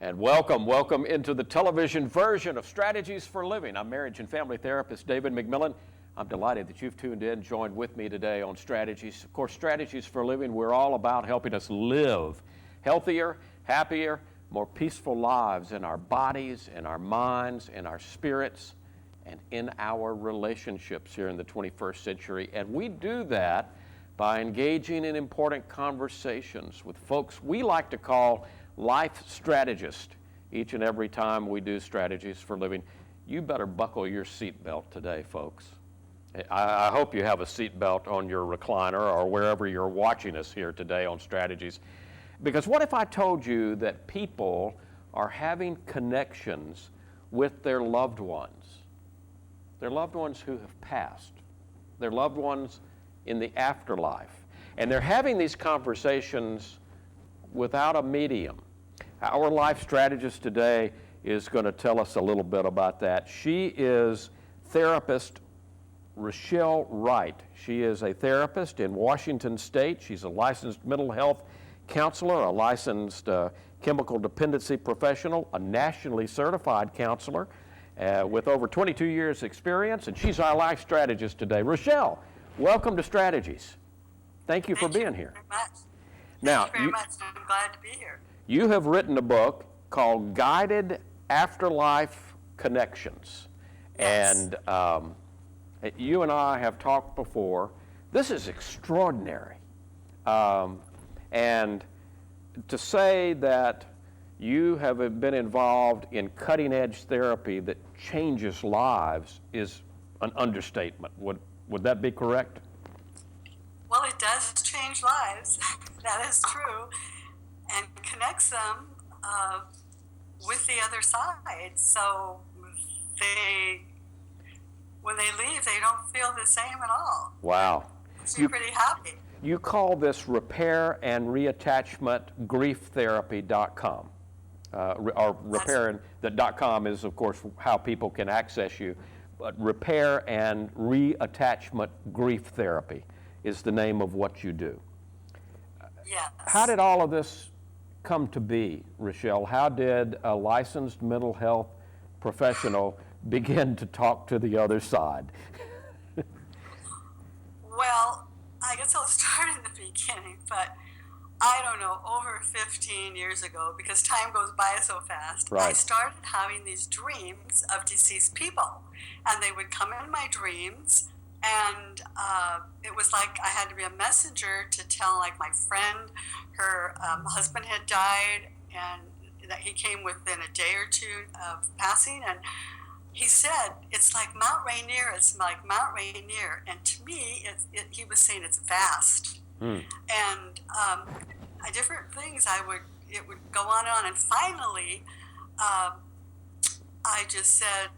And welcome into the television version of Strategies for Living. I'm marriage and family therapist David McMillan. I'm delighted that you've tuned in, joined with me today on Strategies. Of course, Strategies for Living, we're all about helping us live healthier, happier, more peaceful lives in our bodies, in our minds, in our spirits, and in our relationships here in the 21st century. And we do that by engaging in important conversations with folks we like to call life strategists. Each and every time we do Strategies for Living, you better buckle your seatbelt today, folks. I hope you have a seatbelt on your recliner or wherever you're watching us here today on Strategies. Because what if I told you that people are having connections with their loved ones who have passed, their loved ones in the afterlife, and they're having these conversations without a medium? Our life strategist today is going to tell us a little bit about that. She is therapist Rochelle Wright. She is a therapist in Washington State. She's a licensed mental health counselor, a licensed chemical dependency professional, a nationally certified counselor with over 22 years experience, and she's our life strategist today. Rochelle, welcome to Strategies. Thank you for being here. Thank you very much. Now, Thank you very much. I'm glad to be here. You have written a book called Guided Afterlife Connections. Yes. And you and I have talked before. This is extraordinary. And to say that you have been involved in cutting-edge therapy that changes lives is an understatement. Would that be correct? Well, it does change lives. That is true. And connects them with the other side. So when they leave, they don't feel the same at all. Wow. So you're pretty happy. You call this repair and reattachment grieftherapy.com. Or repair and the .com is, of course, how people can access you. But repair and reattachment grief therapy is the name of what you do. Yes. How did all of this come to be, Rochelle? How did a licensed mental health professional begin to talk to the other side? Well, I guess I'll start in the beginning, but I don't know, over 15 years ago, because time goes by so fast, Right. I started having these dreams of deceased people. And they would come in my dreams, and it was like I had to be a messenger to tell, like, my friend, her husband had died, and that he came within a day or two of passing, and he said, it's like Mount Rainier, it's like Mount Rainier. And to me, he was saying it's vast. And different things, it would go on and on. And finally, I just said,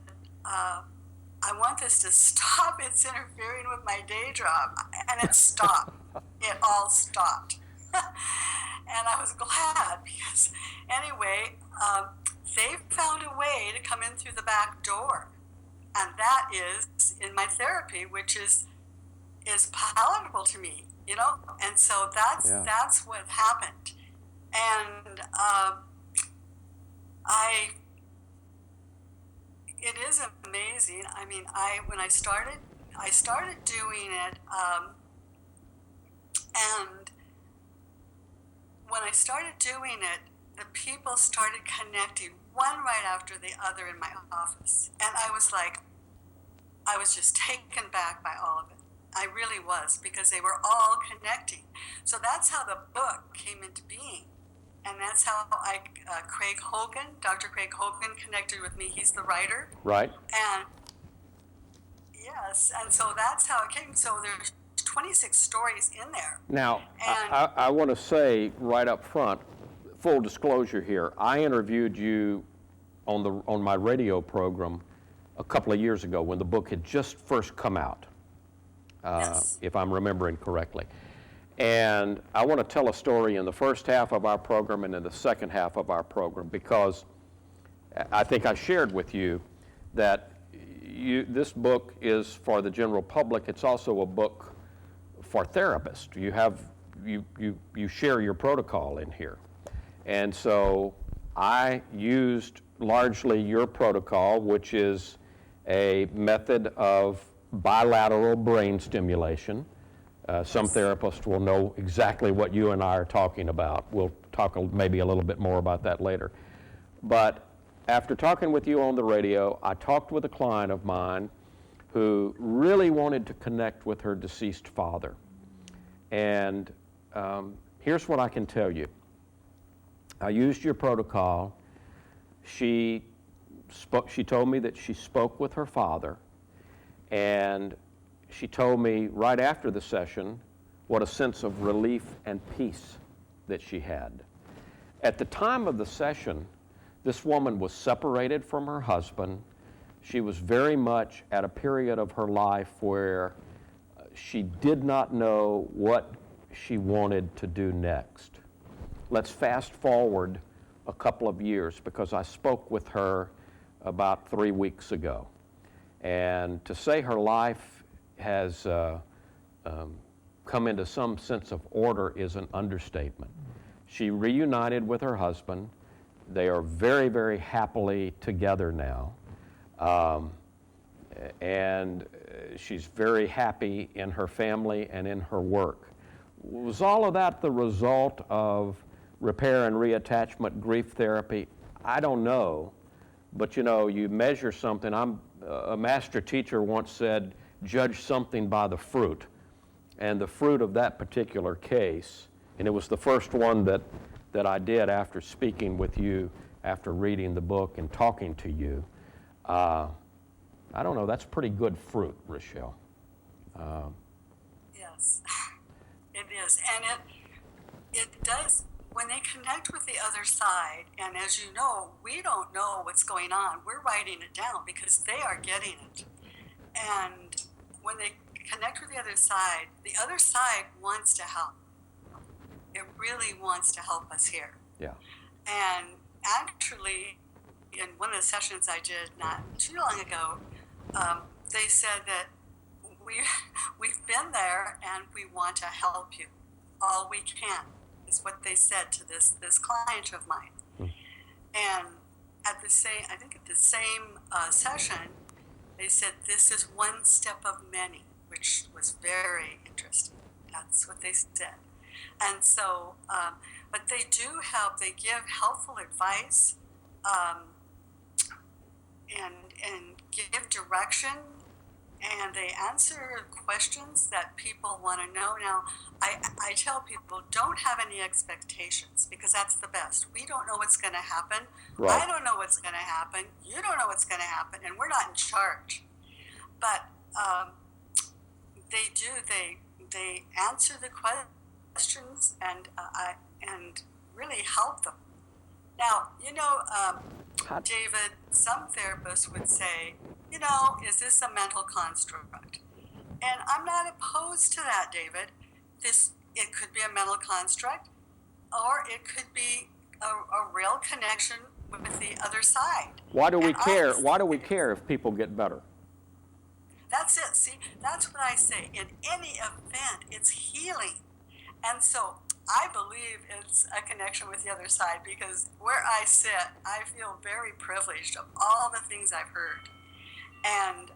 I want this to stop. It's interfering with my day job. And it stopped. It all stopped. And I was glad because, anyway, they found a way to come in through the back door. And that is in my therapy, which is palatable to me, you know? And so that's what happened. And it is amazing. I mean, when I started doing it, and when I started doing it, the people started connecting one right after the other in my office. And I was just taken back by all of it. I really was, because they were all connecting. So that's how the book came into being. And that's how Dr. Craig Hogan connected with me. He's the writer. Right. And yes, and so that's how it came. So there's 26 stories in there. Now, I want to say right up front, full disclosure here, I interviewed you on my radio program a couple of years ago when the book had just first come out, Yes. if I'm remembering correctly. And I want to tell a story in the first half of our program and in the second half of our program, because I think I shared with you that this book is for the general public. It's also a book for therapists. You share your protocol in here. And so I used largely your protocol, which is a method of bilateral brain stimulation. Some therapists will know exactly what you and I are talking about. We'll talk maybe a little bit more about that later. But after talking with you on the radio, I talked with a client of mine who really wanted to connect with her deceased father. And here's what I can tell you. I used your protocol. She told me that she spoke with her father, and she told me right after the session what a sense of relief and peace that she had. At the time of the session, this woman was separated from her husband. She was very much at a period of her life where she did not know what she wanted to do next. Let's fast forward a couple of years, because I spoke with her about 3 weeks ago. And to say her life has come into some sense of order is an understatement. She reunited with her husband. They are very, very happily together now. And she's very happy in her family and in her work. Was all of that the result of repair and reattachment grief therapy? I don't know. But you know, you measure something. A master teacher once said, judge something by the fruit. And the fruit of that particular case, and it was the first one that I did after speaking with you, after reading the book and talking to you, I don't know, that's pretty good fruit, Rochelle. Yes, it is. And it does, when they connect with the other side, and as you know, we don't know what's going on. We're writing it down because they are getting it. And when they connect with the other side wants to help. It really wants to help us here. Yeah. And actually, in one of the sessions I did not too long ago, they said that we've been there and we want to help you all we can, is what they said to this client of mine. And at the same session, they said this is one step of many, which was very interesting. That's what they said. And so, but they do help. They give helpful advice, and give direction, and they answer questions that people want to know. Now, I tell people, don't have any expectations, because that's the best. We don't know what's going to happen. Right. I don't know what's going to happen. You don't know what's going to happen, and we're not in charge. But they do. They answer the questions and really help them. Now, you know, David, some therapists would say, you know, is this a mental construct? And I'm not opposed to that, David. It could be a mental construct, or it could be a real connection with the other side. Why do we care? Why do we care if people get better? That's it. See, that's what I say. In any event, it's healing. And so I believe it's a connection with the other side, because where I sit, I feel very privileged of all the things I've heard. And,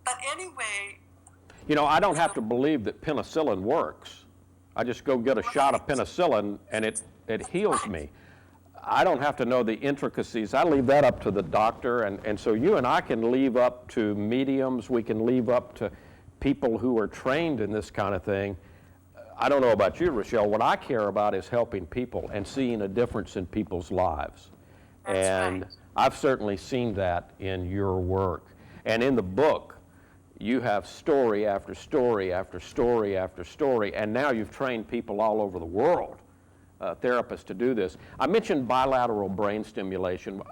but anyway. You know, I don't have to believe that penicillin works. I just go get a shot of penicillin and it heals me. I don't have to know the intricacies. I leave that up to the doctor. And so you and I can leave up to mediums. We can leave up to people who are trained in this kind of thing. I don't know about you, Rochelle. What I care about is helping people and seeing a difference in people's lives. That's right. I've certainly seen that in your work. And in the book, you have story after story after story after story, and now you've trained people all over the world, therapists, to do this. I mentioned bilateral brain stimulation.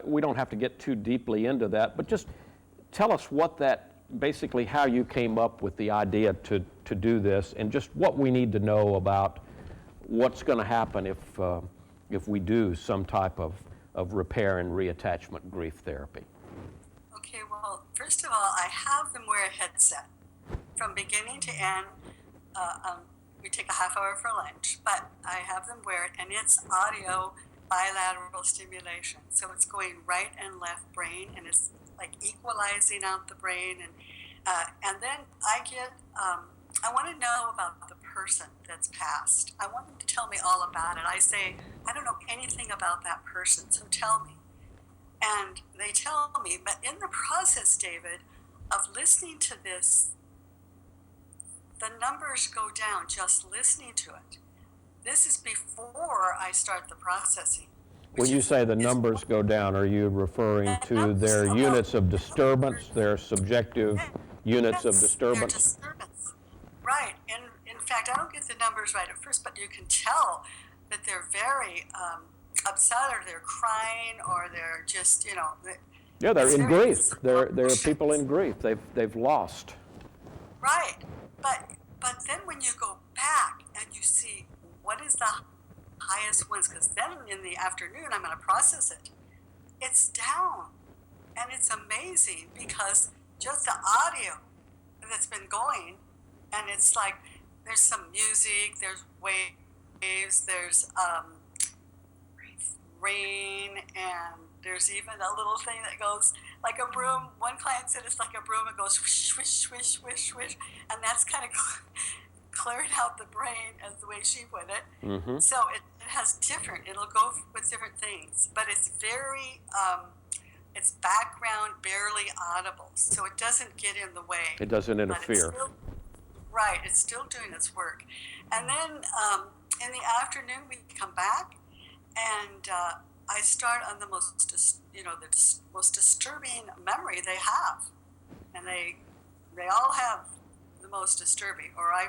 We don't have to get too deeply into that, but just tell us what that, basically how you came up with the idea to do this, and just what we need to know about what's going to happen if we do some type of repair and reattachment grief therapy. Okay, well, first of all, I have them wear a headset from beginning to end. We take a half hour for lunch, but I have them wear it, and it's audio bilateral stimulation. So it's going right and left brain, and it's like equalizing out the brain. And then I get, I want to know about the person that's passed. I want them to tell me all about it. I say, I don't know anything about that person, so tell me. And they tell me, but in the process, David, of listening to this, the numbers go down just listening to it. This is before I start the processing. When you say the numbers go down, are you referring to their units of disturbance, their subjective units of disturbance? Their disturbance. Right. And in fact, I don't get the numbers right at first, but you can tell that they're very upset, or they're crying, or they're just, Yeah, they're in grief. There are people in grief. They've lost. Right. But then when you go back and you see what is the highest ones, because then in the afternoon I'm going to process it. It's down, and it's amazing because just the audio that's been going, and it's like there's some music, there's waves, there's rain, and there's even a little thing that goes like a broom. One client said it's like a broom. It goes swish, swish, swish, swish, swish, and that's kind of clearing out the brain, as the way she put it. Mm-hmm. So it has different. It'll go with different things, but it's very, it's background, barely audible, so it doesn't get in the way. It doesn't interfere. Right. It's still doing its work, and then in the afternoon we come back, and I start on the most, the most disturbing memory they have, and they all have the most disturbing, or I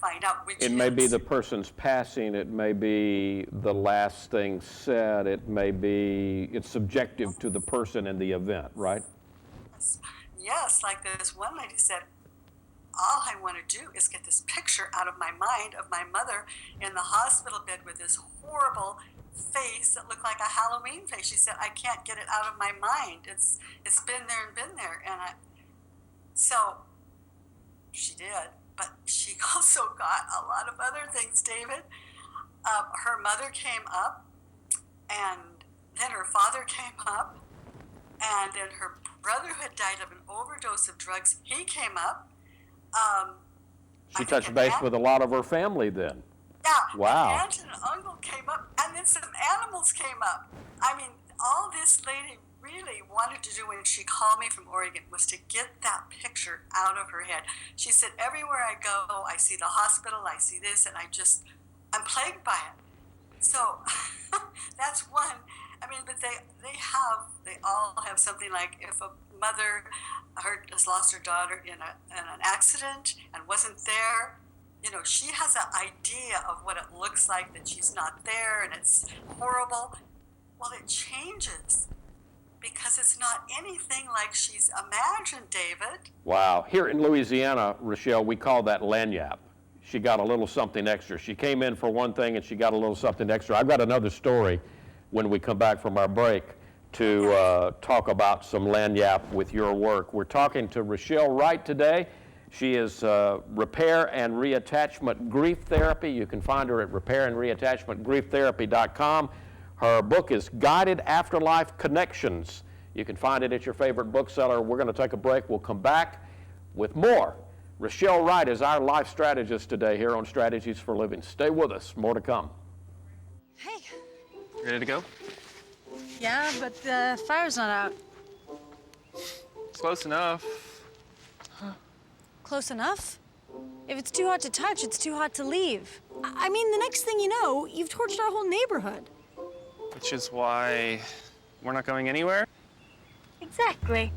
find out which. It may be the person's passing. It may be the last thing said. It may be, it's subjective to the person and the event, right? Yes, like this one lady said, all I want to do is get this picture out of my mind of my mother in the hospital bed with this horrible face that looked like a Halloween face. She said, I can't get it out of my mind. It's been there and been there. And so she did, but she also got a lot of other things, David. Her mother came up, and then her father came up, and then her brother who had died of an overdose of drugs, he came up. She touched base with a lot of her family then. Yeah. Wow. An aunt and an uncle came up, and then some animals came up. I mean, all this lady really wanted to do when she called me from Oregon was to get that picture out of her head. She said, everywhere I go, I see the hospital, I see this, and I'm plagued by it. So that's one. I mean, but they all have something like, if a mother has lost her daughter in an accident and wasn't there, she has an idea of what it looks like that she's not there, and it's horrible. Well, it changes because it's not anything like she's imagined, David. Wow. Here in Louisiana, Rochelle, we call that lagniappe. She got a little something extra. She came in for one thing and she got a little something extra. I've got another story when we come back from our break to talk about some lagniappe with your work. We're talking to Rochelle Wright today. She is Repair and Reattachment Grief Therapy. You can find her at repairandreattachmentgrieftherapy.com. Her book is Guided Afterlife Connections. You can find it at your favorite bookseller. We're going to take a break. We'll come back with more. Rochelle Wright is our life strategist today here on Strategies for Living. Stay with us. More to come. Hey. Ready to go? Yeah, but the fire's not out. Close enough. Close enough? If it's too hot to touch, it's too hot to leave. I mean, the next thing you know, you've torched our whole neighborhood. Which is why we're not going anywhere? Exactly.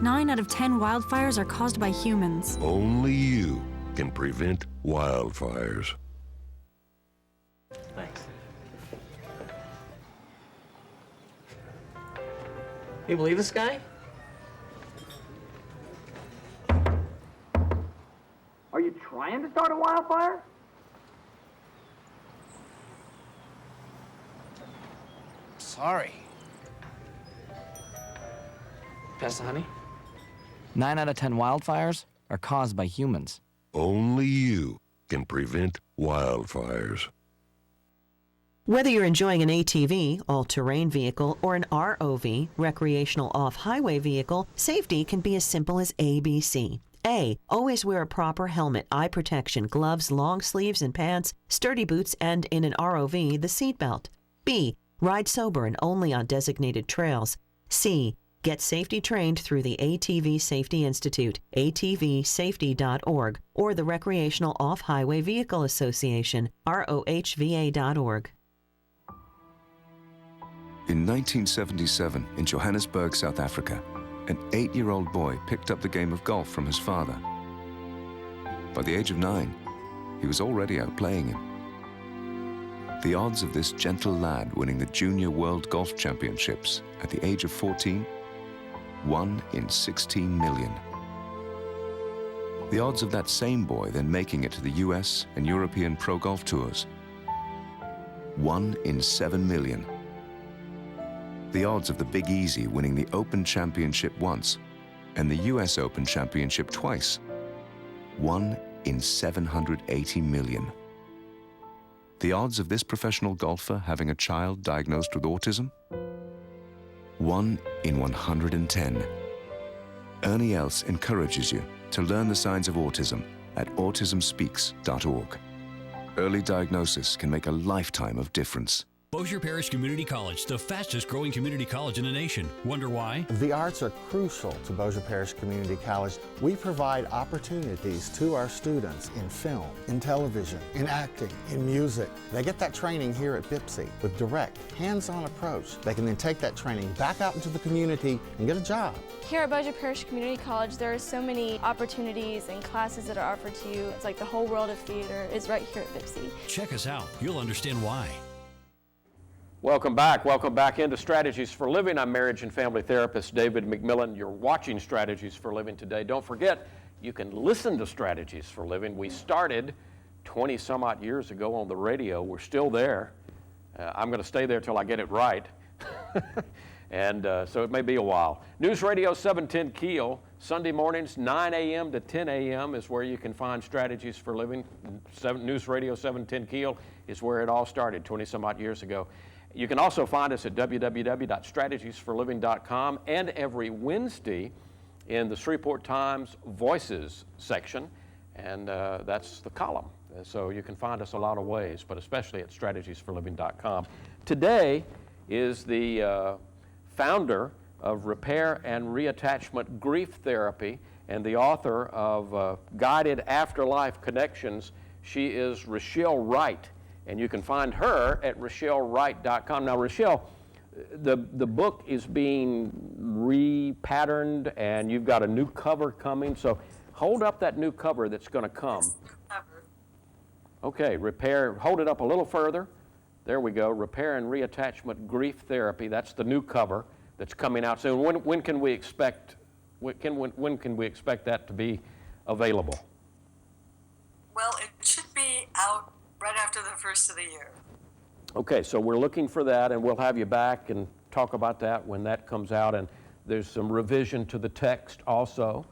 9 out of 10 wildfires are caused by humans. Only you can prevent wildfires. Thanks. You believe this guy? Are you trying to start a wildfire? Sorry. Pass the honey? 9 out of 10 wildfires are caused by humans. Only you can prevent wildfires. Whether you're enjoying an ATV, all-terrain vehicle, or an ROV, recreational off-highway vehicle, safety can be as simple as ABC. A. Always wear a proper helmet, eye protection, gloves, long sleeves and pants, sturdy boots, and in an ROV, the seatbelt. B. Ride sober and only on designated trails. C. Get safety trained through the ATV Safety Institute, atvsafety.org, or the Recreational Off-Highway Vehicle Association, rohva.org. In 1977, in Johannesburg, South Africa, an 8-year-old boy picked up the game of golf from his father. By the age of 9, he was already outplaying him. The odds of this gentle lad winning the Junior World Golf Championships at the age of 14, 1 in 16 million. The odds of that same boy then making it to the US and European Pro Golf Tours, 1 in 7 million. The odds of the Big Easy winning the Open Championship once and the US Open Championship twice, 1 in 780 million. The odds of this professional golfer having a child diagnosed with autism, 1 in 110. Ernie Els encourages you to learn the signs of autism at autismspeaks.org. Early diagnosis can make a lifetime of difference. Bossier Parish Community College, the fastest growing community college in the nation. Wonder why? The arts are crucial to Bossier Parish Community College. We provide opportunities to our students in film, in television, in acting, in music. They get that training here at BIPSI with direct, hands-on approach. They can then take that training back out into the community and get a job. Here at Bossier Parish Community College, there are so many opportunities and classes that are offered to you. It's like the whole world of theater is right here at BIPSI. Check us out. You'll understand why. Welcome back. Welcome back into Strategies for Living. I'm marriage and family therapist David McMillan. You're watching Strategies for Living today. Don't forget, you can listen to Strategies for Living. We started 20 some odd years ago on the radio. We're still there. I'm going to stay there till I get it right. And so it may be a while. News Radio 710 Keel, Sunday mornings 9 a.m. to 10 a.m. is where you can find Strategies for Living. News Radio 710 Keel is where it all started 20 some odd years ago. You can also find us at www.strategiesforliving.com and every Wednesday in the Shreveport Times Voices section, and that's the column. So you can find us a lot of ways, but especially at strategiesforliving.com. Today is the founder of Repair and Reattachment Grief Therapy and the author of Guided Afterlife Connections. She is Rochelle Wright. And you can find her at RochelleWright.com. Now, Rochelle, the book is being repatterned, and you've got a new cover coming. So hold up that new cover that's going to come. Okay, hold it up a little further. There we go. Repair and Reattachment Grief Therapy. That's the new cover that's coming out soon. When can we expect? When can we expect that to be available? Well, it should be out right after the first of the year. Okay, so we're looking for that, and we'll have you back and talk about that when that comes out. And there's some revision to the text also.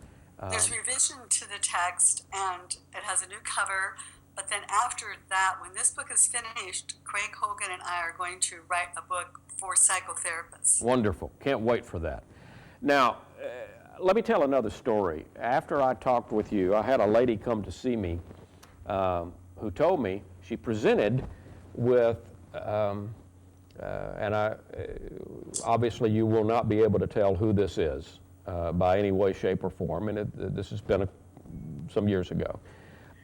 There's revision to the text, and it has a new cover. But then after that, when this book is finished, Craig Hogan and I are going to write a book for psychotherapists. Wonderful. Can't wait for that. Now, let me tell another story. After I talked with you, I had a lady come to see me who told me she presented with, obviously you will not be able to tell who this is by any way, shape, or form, and this has been some years ago.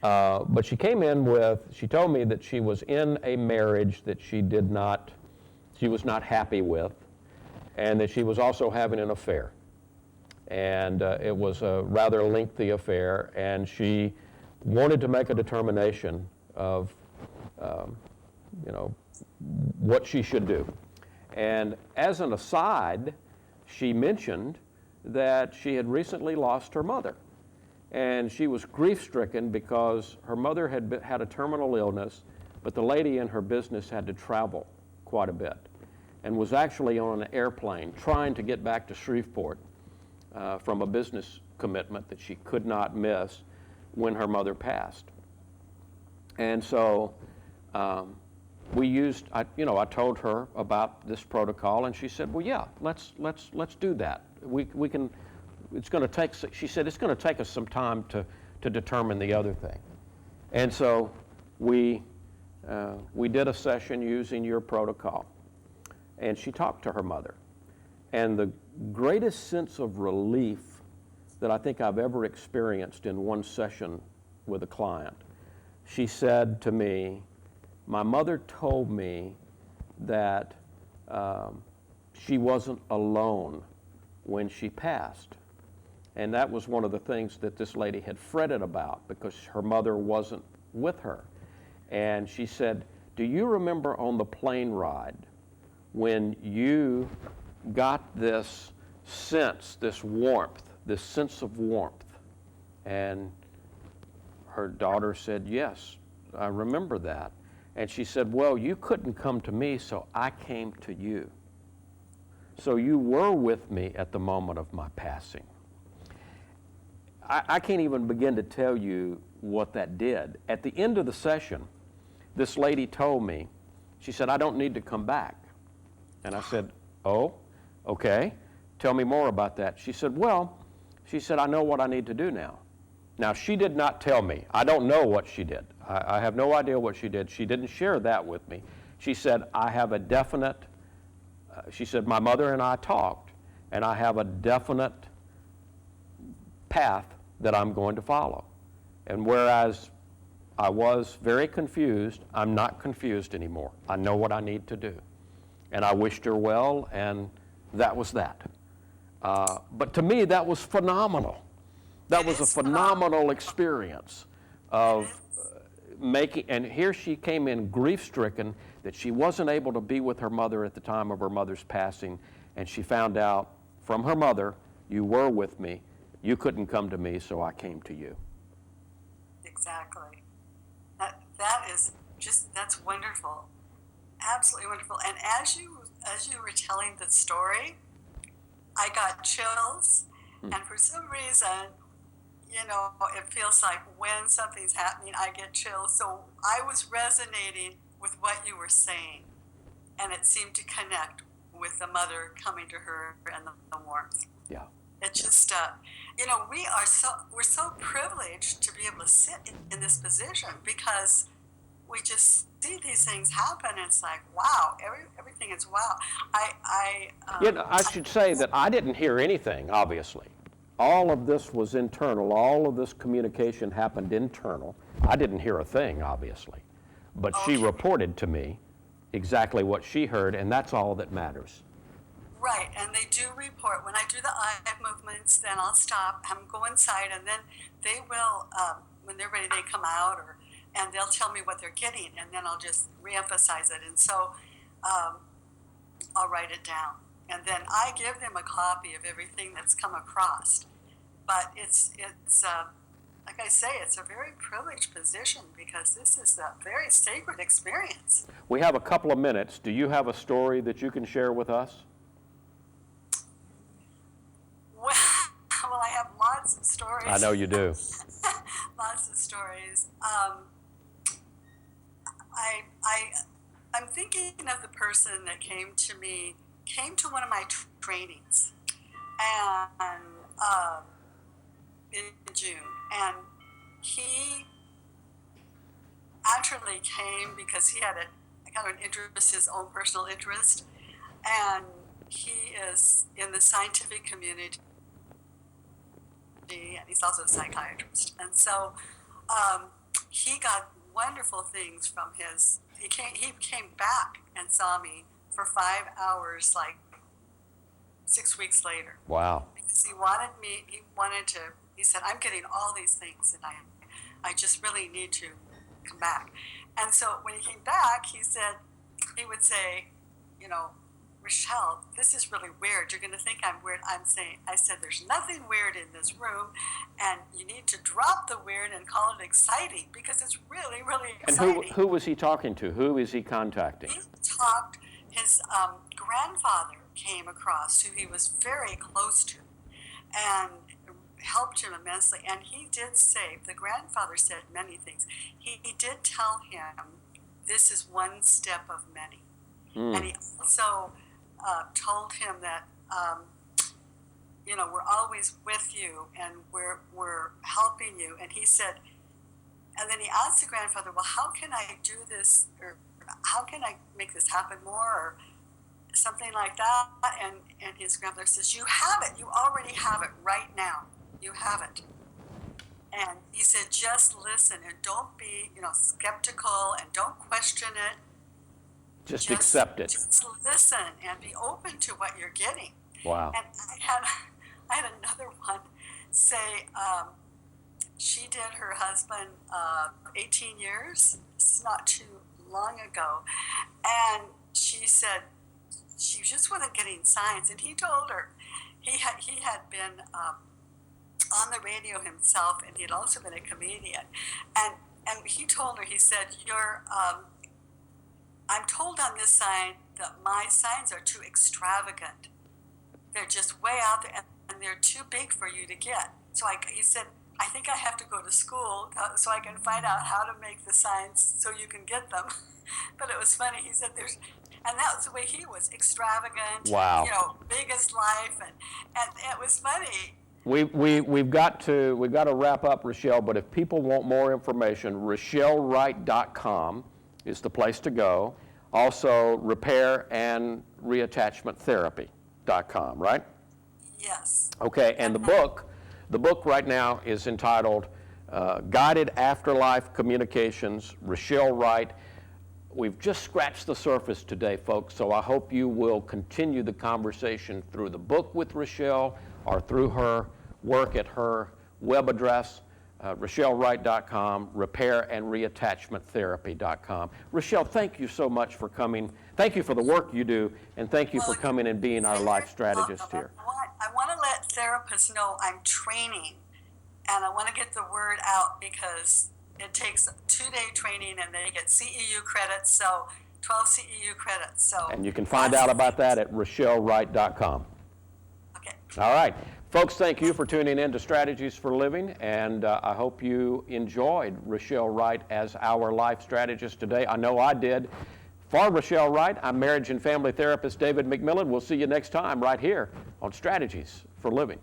But she came in she told me that she was in a marriage that she was not happy with, and that she was also having an affair. And it was a rather lengthy affair, and she wanted to make a determination of, what she should do. And as an aside, she mentioned that she had recently lost her mother. And she was grief-stricken because her mother had a terminal illness, but the lady in her business had to travel quite a bit and was actually on an airplane trying to get back to Shreveport from a business commitment that she could not miss when her mother passed. And so we used, I told her about this protocol, and she said, well, yeah, let's do that. We can, it's going to take, she said, it's going to take us some time to determine the other thing. And so we did a session using your protocol, and she talked to her mother. And the greatest sense of relief that I think I've ever experienced in one session with a client, she said to me, my mother told me that she wasn't alone when she passed. And that was one of the things that this lady had fretted about, because her mother wasn't with her. And she said, do you remember on the plane ride when you got this sense, this warmth, this sense of warmth? And her daughter said, yes, I remember that. And she said, well, you couldn't come to me, so I came to you. So you were with me at the moment of my passing. I can't even begin to tell you what that did. At the end of the session, this lady told me, she said, I don't need to come back. And I said, oh, okay. Tell me more about that. She said, well, she said, I know what I need to do now. Now, she did not tell me. I don't know what she did. I have no idea what she did. She didn't share that with me. She said, I have a definite, she said, my mother and I talked, and I have a definite path that I'm going to follow. And whereas I was very confused, I'm not confused anymore. I know what I need to do. And I wished her well, and that was that. But to me, that was phenomenal. That was a phenomenal experience of making, and here she came in grief-stricken that she wasn't able to be with her mother at the time of her mother's passing, and she found out from her mother, you were with me, you couldn't come to me, so I came to you. Exactly. That is just, that's wonderful. Absolutely wonderful. And as you were telling the story, I got chills, and for some reason, it feels like when something's happening, I get chills. So I was resonating with what you were saying, and it seemed to connect with the mother coming to her and the warmth. Yeah. It's just, we're so privileged to be able to sit in this position, because we just see these things happen, and it's like, wow, everything is wow. I should say that I didn't hear anything, obviously. All of this was internal. All of this communication happened internal. I didn't hear a thing, obviously. But she reported to me exactly what she heard, and that's all that matters. Right, and they do report. When I do the eye movements, then I'll stop, have them go inside, and then they will, when they're ready, they come out, and they'll tell me what they're getting, and then I'll just reemphasize it. And so I'll write it down. And then I give them a copy of everything that's come across. But it's like I say, it's a very privileged position, because this is a very sacred experience. We have a couple of minutes. Do you have a story that you can share with us? Well, I have lots of stories. I know you do. Lots of stories. I'm thinking of the person that came to one of my trainings, and in June, and he actually came because he had a kind of an interest, his own personal interest, and he is in the scientific community, and he's also a psychiatrist, and so he got wonderful things from his. He came back and saw me for 5 hours, like 6 weeks later. Wow. Because he said, I'm getting all these things, and I just really need to come back. And so when he came back, he would say, Rochelle, this is really weird. You're going to think I'm weird. I said, there's nothing weird in this room, and you need to drop the weird and call it exciting, because it's really, really exciting. And who was he talking to? Who is he contacting? His grandfather came across, who he was very close to, and helped him immensely. And he did say, the grandfather said many things. He did tell him this is one step of many. And he also told him that, you know, we're always with you and we're helping you. And he said, and then he asked the grandfather, well, how can I do this, or how can I make this happen more, or something like that? And his grandmother says, you have it. You already have it right now. You have it. And he said, just listen and don't be, you know, skeptical and don't question it. Just accept it. Just listen and be open to what you're getting. Wow. And I had another one say, she did her husband 18 years. This is not too long ago. And she said she just wasn't getting signs. And he told her he had been on the radio himself, and he had also been a comedian. And he told her, he said, I'm told on this sign that my signs are too extravagant. They're just way out there, and they're too big for you to get. So he said, I think I have to go to school so I can find out how to make the signs so you can get them. But it was funny. He said and that was the way he was, extravagant. Wow. You know, big as life, and it was funny. We've got to wrap up, Rochelle, but if people want more information, RochelleWright.com is the place to go. Also, repair and reattachment therapy.com, right? Yes. Okay, and the book right now is entitled Guided Afterlife Communications, Rochelle Wright. We've just scratched the surface today, folks, so I hope you will continue the conversation through the book with Rochelle or through her work at her web address, RochelleWright.com, repairandreattachmenttherapy.com. Rochelle, thank you so much for coming. Thank you for the work you do, and thank you for coming and being our life strategist here. I want to let therapists know I'm training, and I want to get the word out because it takes 2-day training, and they get CEU credits, so 12 CEU credits. So. And you can find out about that at RochelleWright.com. Okay. All right. Folks, thank you for tuning in to Strategies for Living, and I hope you enjoyed Rochelle Wright as our life strategist today. I know I did. For Rochelle Wright, I'm marriage and family therapist David McMillan. We'll see you next time right here on Strategies for Living.